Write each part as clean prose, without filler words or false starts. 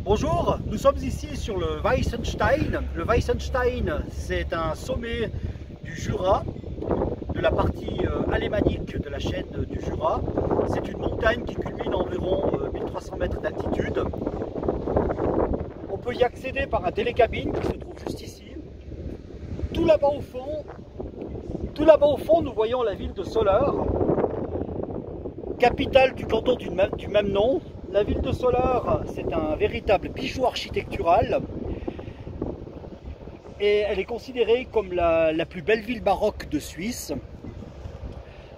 Bonjour, nous sommes ici sur le Weissenstein. Le Weissenstein, c'est un sommet du Jura, de la partie alémanique de la chaîne du Jura. C'est une montagne qui culmine à environ 1300 mètres d'altitude. On peut y accéder par un télécabine qui se trouve juste ici. Tout là-bas au fond, nous voyons la ville de Soleure, capitale du canton du même nom. La ville de Soleure, c'est un véritable bijou architectural et elle est considérée comme la plus belle ville baroque de Suisse.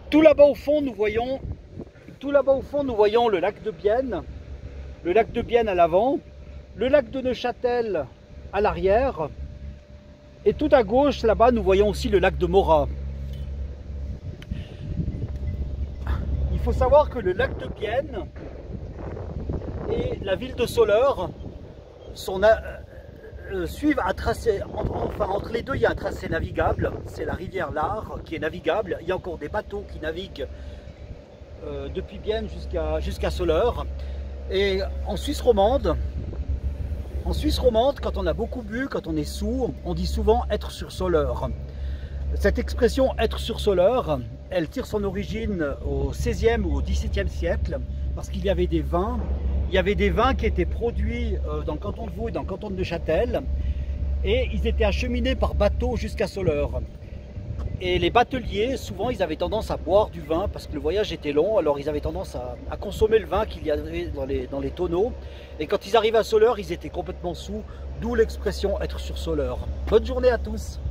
Tout là-bas au fond, nous voyons le lac de Bienne, à l'avant, le lac de Neuchâtel à l'arrière, et tout à gauche, là-bas, nous voyons aussi le lac de Morat. Il faut savoir que le lac de Bienne et la ville de Soleure suivent un tracé, entre les deux il y a un tracé navigable, c'est la rivière l'Ar qui est navigable. Il y a encore des bateaux qui naviguent depuis Bienne jusqu'à Soleure. Et en Suisse romande, quand on a beaucoup bu, quand on est sourd, on dit souvent être sur Soleure. Cette expression être sur Soleure, elle tire son origine au XVIe ou au XVIIe siècle, parce qu'il y avait des vins. Il y avait des vins qui étaient produits dans le canton de Vaud et dans le canton de Neuchâtel, et ils étaient acheminés par bateau jusqu'à Soleure. Et les bateliers, souvent, ils avaient tendance à boire du vin parce que le voyage était long, alors ils avaient tendance à consommer le vin qu'il y avait dans les tonneaux. Et quand ils arrivaient à Soleure, ils étaient complètement saouls, d'où l'expression être sur Soleure. Bonne journée à tous!